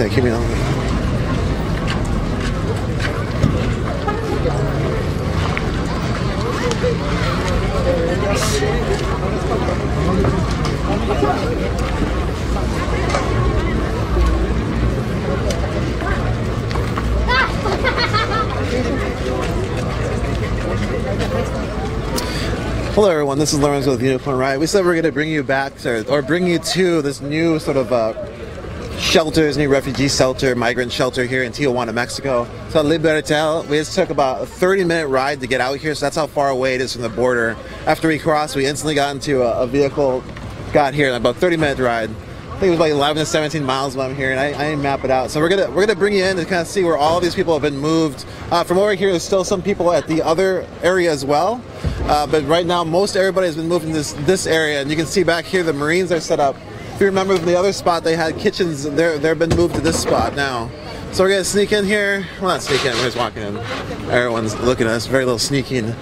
Yeah, keep me on. Hello everyone, this is Lawrence with Unicorn Riot. We said we're going to bring you back to, or bring you to this new sort of shelters, new refugee shelter, migrant shelter here in Tijuana, Mexico. So Libertel, we just took about a 30-minute ride to get out here, so that's how far away it is from the border. After we crossed, we instantly got into a vehicle, got here, about a 30-minute ride. I think it was like 11 to 17 miles when I'm here, and I didn't map it out. So we're gonna bring you in to kind of see where all these people have been moved. From over here, there's still some people at the other area as well. But right now, most everybody has been moved in this area, and you can see back here the Marines are set up. If you remember from the other spot, they had kitchens. They've been moved to this spot now. So we're gonna sneak in here. Well, not sneak in. We're just walking in. Everyone's looking at us. Very little sneaking.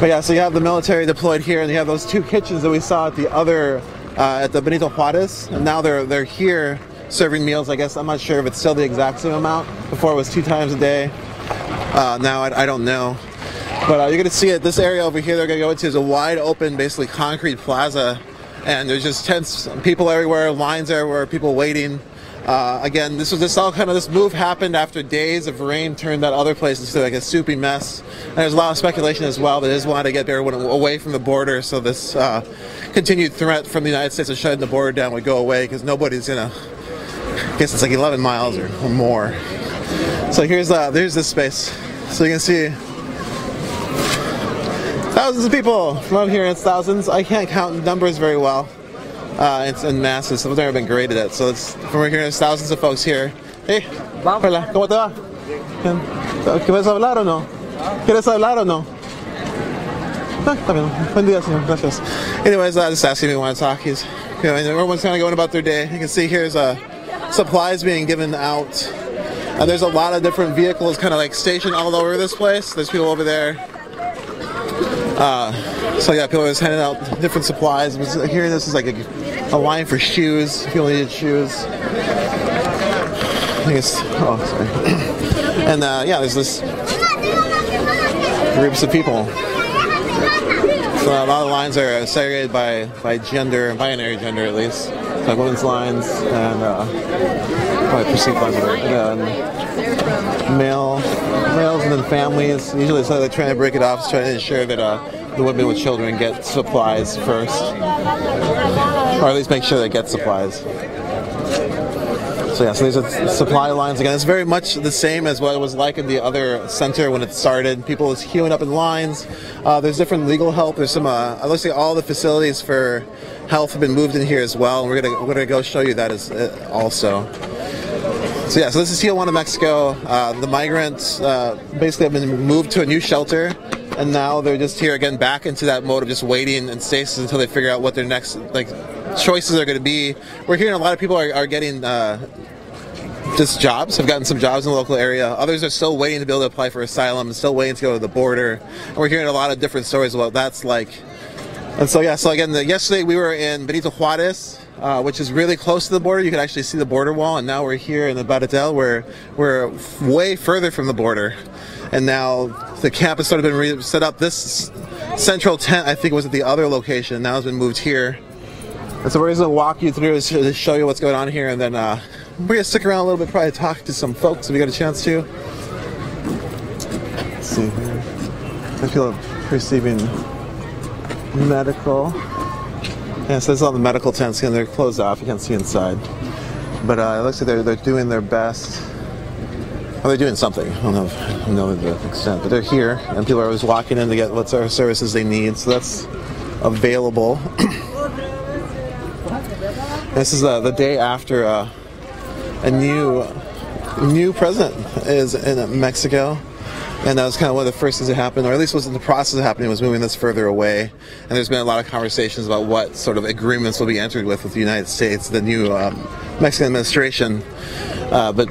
But yeah, so you have the military deployed here, and you have those two kitchens that we saw at the other. At the Benito Juarez, and now they're here serving meals. I guess I'm not sure if it's still the exact same amount. Before it was 2 times a day. Now I don't know. But you're gonna see it. This area over here they're gonna go into is a wide open, basically concrete plaza, and there's just tents, people everywhere, lines everywhere, people waiting. Again, this move happened after days of rain turned that other place into like a soupy mess. And there's a lot of speculation as well that they just wanted to get everyone away from the border, so this continued threat from the United States of shutting the border down would go away, because nobody's gonna. I guess it's like 11 miles or more. So there's this space. So you can see thousands of people from out here. It's thousands. I can't count numbers very well. It's in masses, so I've never been graded at. So it's from here, there's thousands of folks here. Hey, hola, ¿cómo te va? ¿Quieres hablar o no? ¿Quieres hablar o no? Está bien. Buen día, señor. Gracias. Anyways, just asking if you want to talk. Everyone's kind of going about their day. You can see here's supplies being given out. And there's a lot of different vehicles kind of like stationed all over this place. There's people over there. So yeah, people are just handing out different supplies. Here, this is like a line for shoes. People needed shoes. I guess. Oh, sorry. And yeah, there's this groups of people. So a lot of lines are segregated by gender, binary gender at least. Like women's lines and probably perceived lines and males and then families. Usually, so they're trying to break it off, trying to ensure that the women with children get supplies first, or at least make sure they get supplies. So yeah, so there's supply lines again. It's very much the same as what it was like in the other center when it started. People is queuing up in lines. There's different legal help. There's some. Looks like all the facilities for health have been moved in here as well. And we're gonna go show you that as also. So yeah, so this is Tijuana, Mexico. The migrants basically have been moved to a new shelter, and now they're just here again, back into that mode of just waiting and stasis until they figure out what their next choices are going to be. We're hearing a lot of people are getting just jobs, have gotten some jobs in the local area. Others are still waiting to be able to apply for asylum, still waiting to go to the border. And we're hearing a lot of different stories about what that's like. And so yeah, so again, yesterday we were in Benito Juarez, which is really close to the border. You can actually see the border wall, and now we're here in the Baratel, where we're way further from the border. And now the camp has sort of been set up. This central tent, I think, was at the other location. Now it's been moved here. And so we're just going to walk you through to show you what's going on here, and then we're going to stick around a little bit, probably talk to some folks if we get a chance to. Let's see here. I feel receiving medical. Yeah, so this is all the medical tents, and they're closed off. You can't see inside. But it looks like they're doing their best. Well, they're doing something. I don't know the extent, but they're here, and people are always walking in to get what sort of services they need. So that's available. This is the day after a new president is in Mexico. And that was kind of one of the first things that happened, or at least was in the process of happening, was moving this further away. And there's been a lot of conversations about what sort of agreements will be entered with the United States, the new Mexican administration. But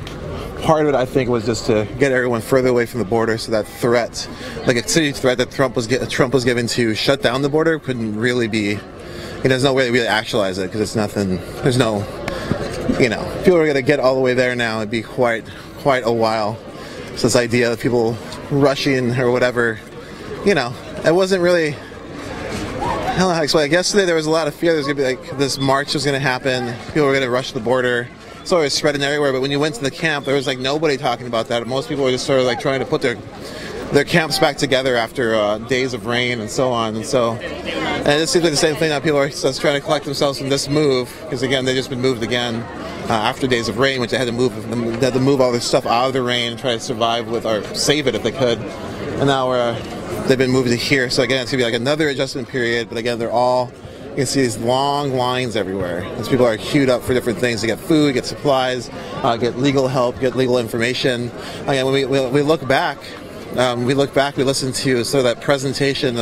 part of it, I think, was just to get everyone further away from the border, so that threat, like a city threat that Trump was given to shut down the border, couldn't really be. There's no way to really actualize it, because it's nothing. There's no you know, people are going to get all the way there now. It'd be quite a while. So this idea of people rushing or whatever, you know, it wasn't really, I don't know how to explain it. Yesterday there was a lot of fear there was going to be like this march was going to happen. People were going to rush the border. It's always spreading everywhere, but when you went to the camp, there was like nobody talking about that. Most people were just sort of like trying to put their camps back together after days of rain and so on. And so, and it seems like the same thing now. People are just trying to collect themselves from this move, because again, they've just been moved again after days of rain, which they had to move all their stuff out of the rain and try to survive with, or save it if they could. And now they've been moved to here. So again, it's gonna be like another adjustment period. But again, they're all, you can see these long lines everywhere. These people are queued up for different things to get food, get supplies, get legal help, get legal information. Again, when we look back, we listened to sort of that presentation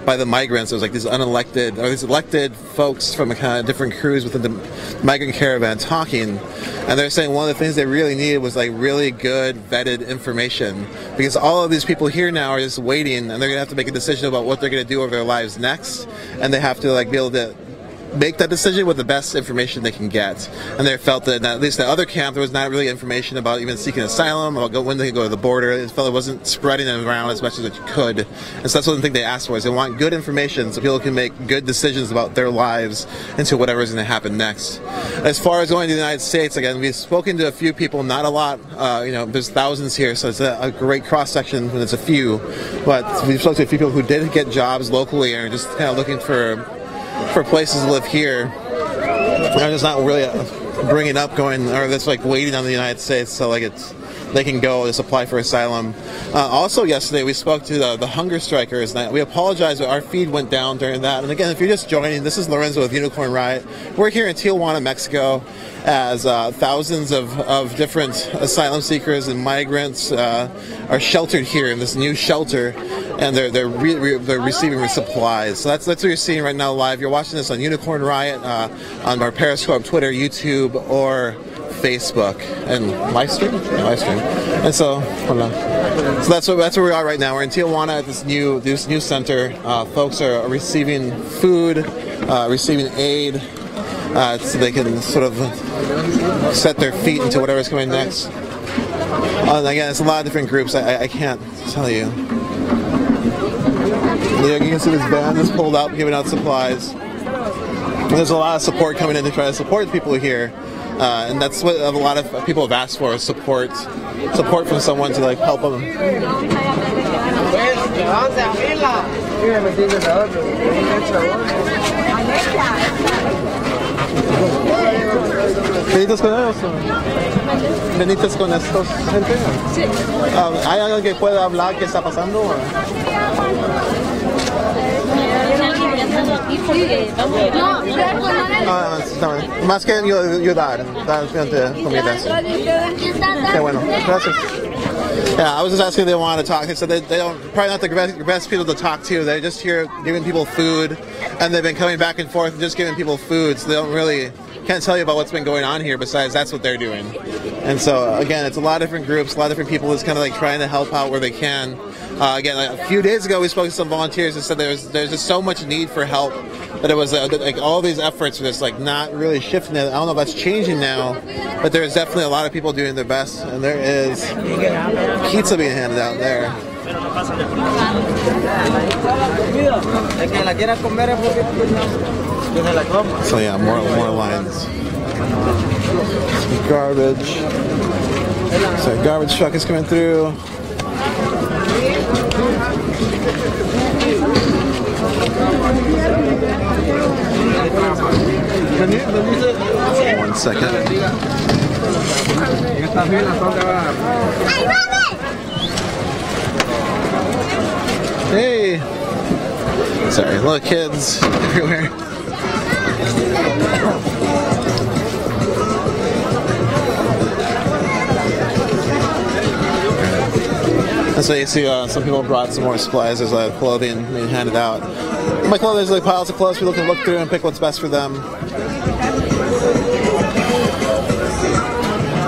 by the migrants. It was like these unelected, or these elected folks from a kind of different crews within the migrant caravan talking. And they're saying one of the things they really needed was like really good vetted information, because all of these people here now are just waiting, and they're going to have to make a decision about what they're going to do over their lives next. And they have to like be able to make that decision with the best information they can get. And they felt that at least the other camp, there was not really information about even seeking asylum, about when they could go to the border. It felt it wasn't spreading it around as much as it could. And so that's one thing they asked for, is they want good information so people can make good decisions about their lives into whatever is going to happen next. As far as going to the United States, again, we've spoken to a few people, not a lot, you know, there's thousands here, so it's a great cross-section when it's a few. But we've spoken to a few people who did get jobs locally and are just kind of looking for places to live here. I'm just not really bringing up going, or that's like waiting on the United States, so like they can go just apply for asylum. Also yesterday we spoke to the hunger strikers. We apologize, but our feed went down during that. And again, if you're just joining, this is Lorenzo with Unicorn Riot. We're here in Tijuana, Mexico, as thousands of different asylum seekers and migrants are sheltered here in this new shelter, and they're receiving supplies. So that's what you're seeing right now live. You're watching this on Unicorn Riot, on our Periscope, Twitter, YouTube, or Facebook, and live stream. And so, so that's where we are right now. We're in Tijuana at this new center. Folks are receiving food, receiving aid, so they can sort of set their feet into whatever's coming next. And again, it's a lot of different groups. I can't tell you. You can see this van that's pulled up, giving out supplies. And there's a lot of support coming in to try to support the people here. And that's what a lot of people have asked for, is support from someone to like help them. ¿Benitas con ellos? ¿Benitas con estos gente? Sí. ¿Hay alguien que pueda hablar qué está pasando? Más que ayudar, dar comida. Okay, bueno, gracias. Yeah, I was just asking if they want to talk. They said they don't, probably not the best people to talk to. They're just here giving people food, and they've been coming back and forth and just giving people food. So they don't really, can't tell you about what's been going on here, besides that's what they're doing. And so again, it's a lot of different groups, a lot of different people just kind of like trying to help out where they can. Again, like a few days ago we spoke to some volunteers and said there's just so much need for help that it was like all these efforts were just like not really shifting it. I don't know if that's changing now, but there's definitely a lot of people doing their best, and there is pizza being handed out there. So yeah, more lines. Some garbage. So garbage truck is coming through. One second. Hey! Sorry, little kids everywhere. And so you see some people brought some more supplies. There's clothing being handed out. In my clothes, there's like piles of clothes. People can look through and pick what's best for them.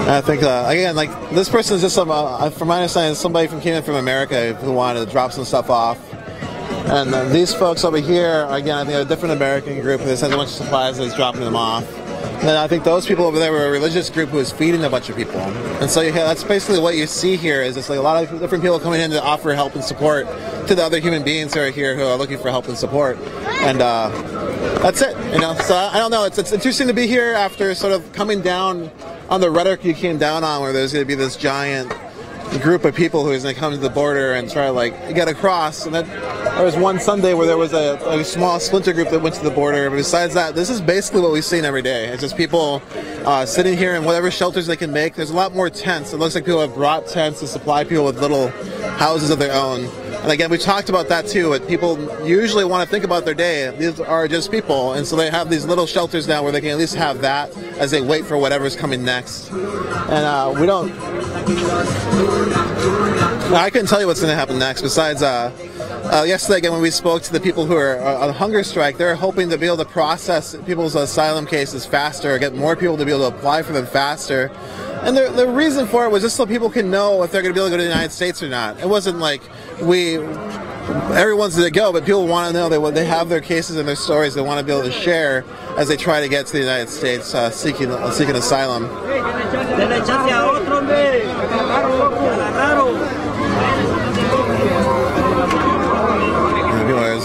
And I think, again, like this person is just from my understanding, somebody came in from America who wanted to drop some stuff off. And these folks over here, again, I think are a different American group. They send a bunch of supplies and is dropping them off. And I think those people over there were a religious group who was feeding a bunch of people. And so that's basically what you see here, is it's like a lot of different people coming in to offer help and support to the other human beings who are here who are looking for help and support. And that's it, you know. So I don't know, it's interesting to be here after sort of coming down on the rhetoric you came down on, where there's going to be this giant group of people who is going to come to the border and try to like get across. And then there was one Sunday where there was a small splinter group that went to the border. But besides that, this is basically what we've seen every day. It's just people sitting here in whatever shelters they can make. There's a lot more tents. It looks like people have brought tents to supply people with little houses of their own. And again, we talked about that too, but people usually want to think about their day. These are just people, and so they have these little shelters now where they can at least have that as they wait for whatever's coming next. And we don't... I couldn't tell you what's going to happen next, besides yesterday again when we spoke to the people who are on hunger strike. They're hoping to be able to process people's asylum cases faster, get more people to be able to apply for them faster. And the reason for it was just so people can know if they're going to be able to go to the United States or not. It wasn't like everyone's going to go, but people want to know they have their cases and their stories they want to be able to share as they try to get to the United States seeking asylum. People are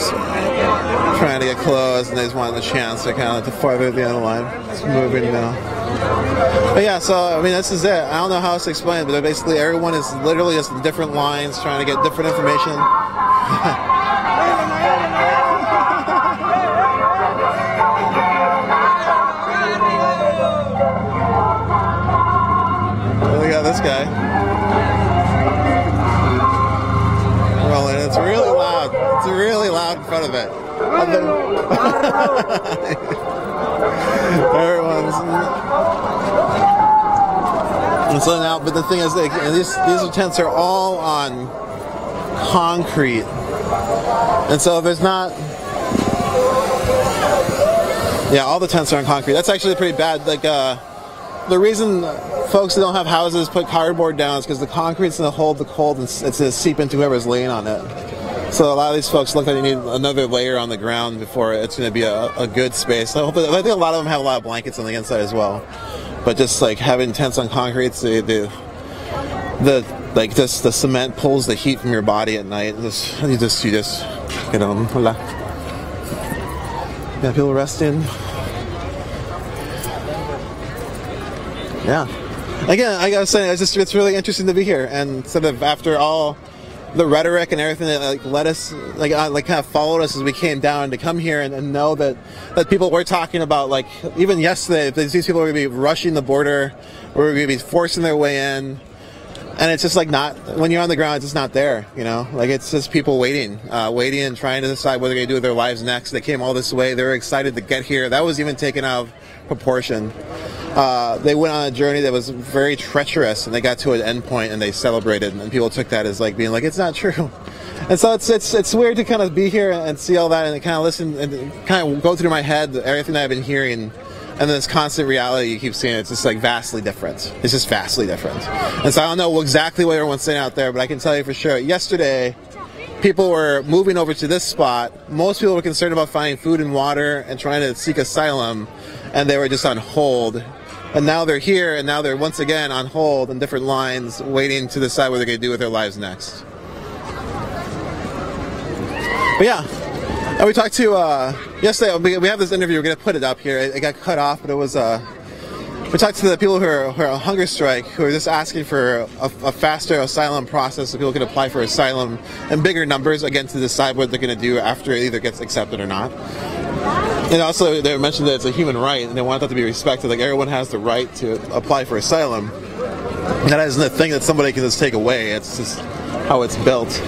trying to get close, and they just wanted the chance to kind of to farther at the end of the line. It's moving now. But yeah, so I mean, this is it. I don't know how else to explain it, but basically everyone is literally just in different lines trying to get different information. Look at this guy. Rolling. It's really loud. It's really loud in front of it. Everyone's... And so now, but the thing is, these tents are all on concrete, and so there's not... Yeah, all the tents are on concrete. That's actually pretty bad. Like, the reason folks that don't have houses put cardboard down is because the concrete's going to hold the cold and it's going to seep into whoever's laying on it. So a lot of these folks look like they need another layer on the ground before it's going to be a good space. I think a lot of them have a lot of blankets on the inside as well. But just like having tents on concrete, the cement pulls the heat from your body at night. You just you know, yeah, people resting. Yeah. Again, I gotta say, it's really interesting to be here, and sort of after all the rhetoric and everything that like led us, like kind of followed us as we came down to come here and know that people were talking about, like even yesterday, these people are going to be rushing the border, or we're going to be forcing their way in, and it's just like not, when you're on the ground, it's just not there, you know, like it's just people waiting and trying to decide what they're going to do with their lives next. They came all this way, they were excited to get here. That was even taken out of proportion. They went on a journey that was very treacherous, and they got to an end point and they celebrated, and people took that as like being like, it's not true. And so it's weird to kind of be here and see all that and kind of listen and kind of go through my head everything that I've been hearing, and this constant reality you keep seeing. It's just like vastly different. It's just vastly different. And so I don't know exactly what everyone's saying out there, but I can tell you for sure, yesterday people were moving over to this spot. Most people were concerned about finding food and water and trying to seek asylum, and they were just on hold. And now they're here, and now they're once again on hold in different lines, waiting to decide what they're going to do with their lives next. But yeah, and we talked to, yesterday, we have this interview, we're going to put it up here. It got cut off, but it was, we talked to the people who are on hunger strike, who are just asking for a faster asylum process so people can apply for asylum in bigger numbers, again, to decide what they're going to do after it either gets accepted or not. And also, they mentioned that it's a human right, and they want that to be respected. Like, everyone has the right to apply for asylum. That isn't a thing that somebody can just take away. It's just how it's built.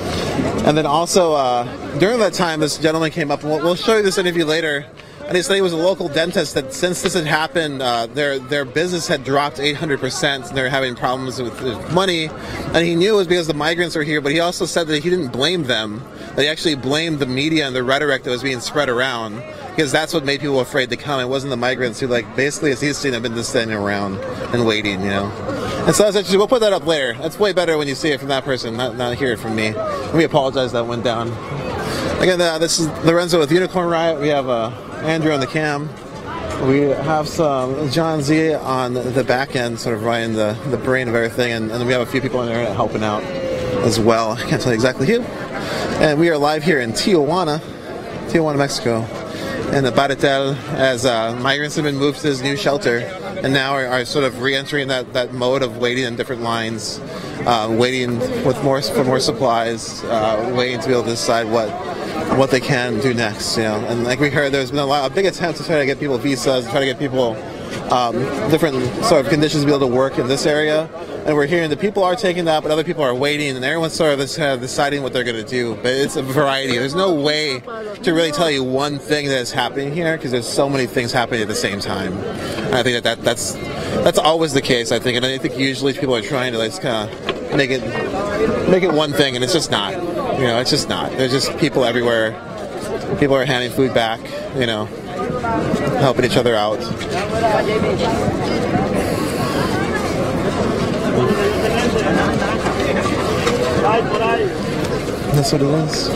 And then also, during that time, this gentleman came up, and we'll show you this interview later, and he said he was a local dentist that since this had happened, their business had dropped 800%, and they're having problems with money. And he knew it was because the migrants were here, but he also said that he didn't blame them, that he actually blamed the media and the rhetoric that was being spread around, because that's what made people afraid to come. It wasn't the migrants who, like, basically, as he's seen, have been just standing around and waiting, you know. And so that's interesting. We'll put that up later. That's way better when you see it from that person, not hear it from me. We apologize that went down. Again, this is Lorenzo with Unicorn Riot. We have Andrew on the cam. We have some John Z on the back end, sort of running the brain of everything, and then we have a few people on there helping out as well. I can't tell you exactly who. And we are live here in Tijuana, Mexico, in the Baratel, as migrants have been moved to this new shelter, and now are sort of re-entering that mode of waiting in different lines, waiting for more supplies, waiting to be able to decide what they can do next, you know. And like we heard, there's been a big attempt to try to get people visas, try to get people different sort of conditions to be able to work in this area. And we're hearing that people are taking that, but other people are waiting, and everyone's sort of deciding what they're going to do. But it's a variety. There's no way to really tell you one thing that is happening here, because there's so many things happening at the same time. And I think that's always the case, I think. And I think usually people are trying to like kind of make it one thing, and it's just not. You know, it's just not. There's just people everywhere. People are handing food back, you know, helping each other out. That's what it is.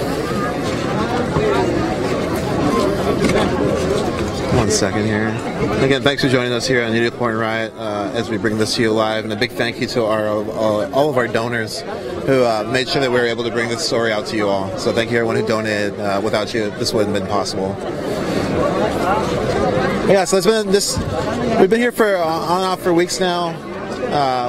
1 second here. Again, thanks for joining us here on Unicorn Riot as we bring this to you live, and a big thank you to all of our donors who made sure that we were able to bring this story out to you all. So thank you everyone who donated. Without you, this wouldn't have been possible. Yeah, so it's been this. We've been here for on and off for weeks now.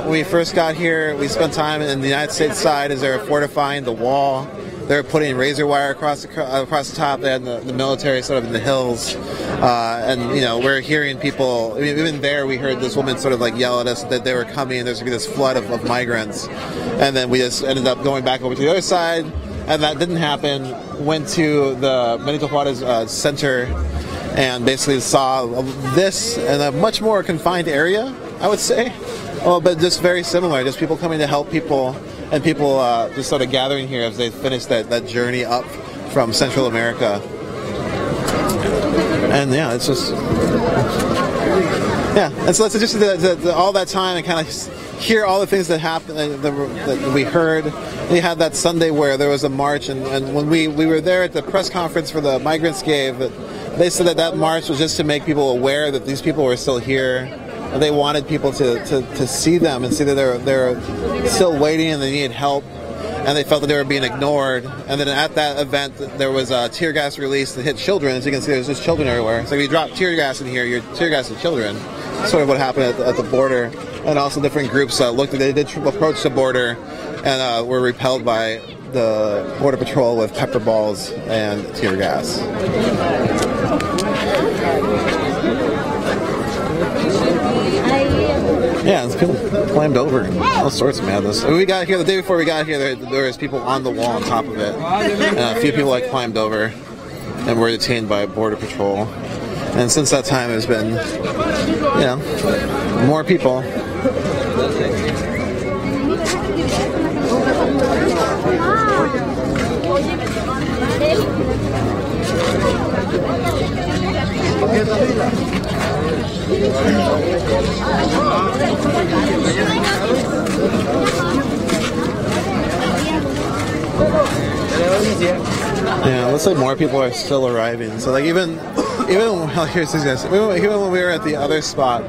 When we first got here, we spent time in the United States side as they were fortifying the wall. They were putting razor wire across the top. They had the military sort of in the hills, and you know, we're hearing people. I mean, even there, we heard this woman sort of like yell at us that they were coming. There's going to be this flood of migrants, and then we just ended up going back over to the other side, and that didn't happen. Went to the Benito Juarez Center, and basically saw this in a much more confined area, I would say. Oh, but just very similar. Just people coming to help people, and people just sort of gathering here as they finish that journey up from Central America. And yeah, it's just and so it's just all that time and kind of hear all the things that happened that we heard. And you had that Sunday where there was a march, and when we were there at the press conference for the migrants gave, they said that march was just to make people aware that these people were still here. And they wanted people to see them and see that they're still waiting and they needed help, and they felt that they were being ignored. And then at that event, there was a tear gas release that hit children. As you can see, there's just children everywhere. So if you drop tear gas in here, you're tear gassing children. That's sort of what happened at the border. And also different groups they did approach the border and were repelled by the Border Patrol with pepper balls and tear gas. Yeah, it's people climbed over and all sorts of madness. When we got here, the day before we got here, there was people on the wall on top of it. And a few people like climbed over and were detained by Border Patrol. And since that time, there's been, you know, more people. Yeah, looks like more people are still arriving. So like even here's these guys. Even when we were at the other spot,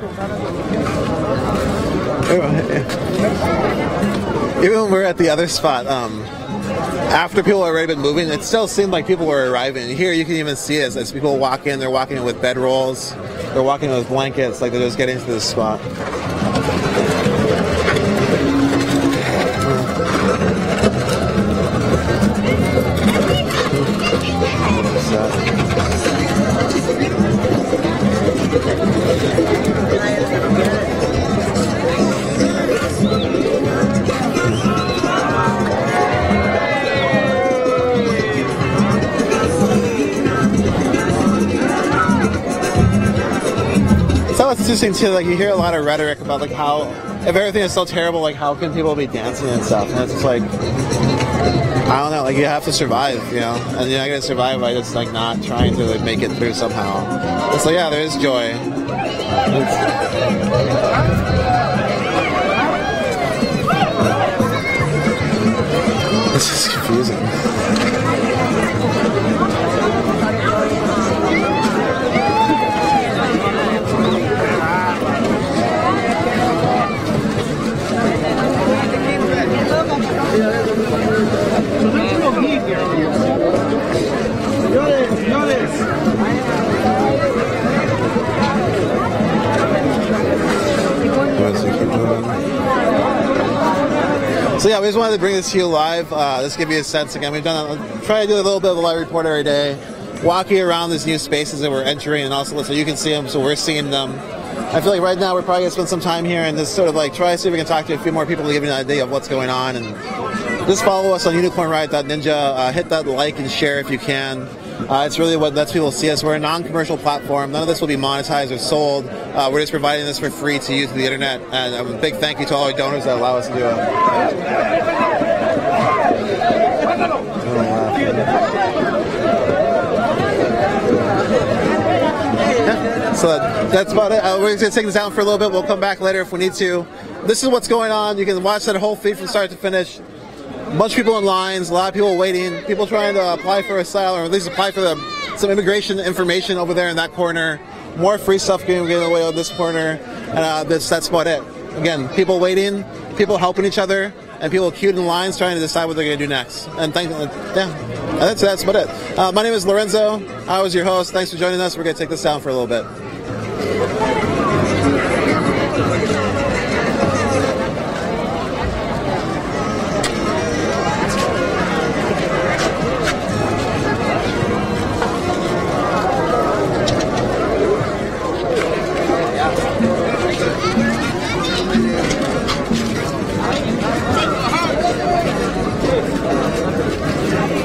after people had already been moving, it still seemed like people were arriving. Here you can even see it as people walk in. They're walking in with bedrolls. They're walking with blankets, like they're just getting to this spot. It's interesting too, like you hear a lot of rhetoric about like how if everything is so terrible, like how can people be dancing and stuff, and it's just like, I don't know, like you have to survive, you know, and you're not gonna survive by just like not trying to like make it through somehow. It's like, yeah, there is joy. This is confusing. wanted to bring this to you live. Just give you a sense again. We've try to do a little bit of a live report every day, walking around these new spaces that we're entering, and also so you can see them, so we're seeing them. I feel like right now we're probably gonna spend some time here and just sort of like try to see if we can talk to a few more people to give you an idea of what's going on. And just follow us on unicornriot.ninja. Hit that like and share if you can. It's really what lets people see us. We're a non-commercial platform. None of this will be monetized or sold. We're just providing this for free to use through the internet. And a big thank you to all our donors that allow us to do it. Yeah, so that's about it. We're going to take this down for a little bit. We'll come back later if we need to. This is what's going on. You can watch that whole feed from start to finish. A bunch of people in lines, a lot of people waiting, people trying to apply for asylum, or at least apply for some immigration information over there in that corner. More free stuff getting away on this corner, and that's about it. Again, people waiting, people helping each other, and people queued in lines trying to decide what they're going to do next. And that's about it. My name is Lorenzo. I was your host. Thanks for joining us. We're going to take this down for a little bit.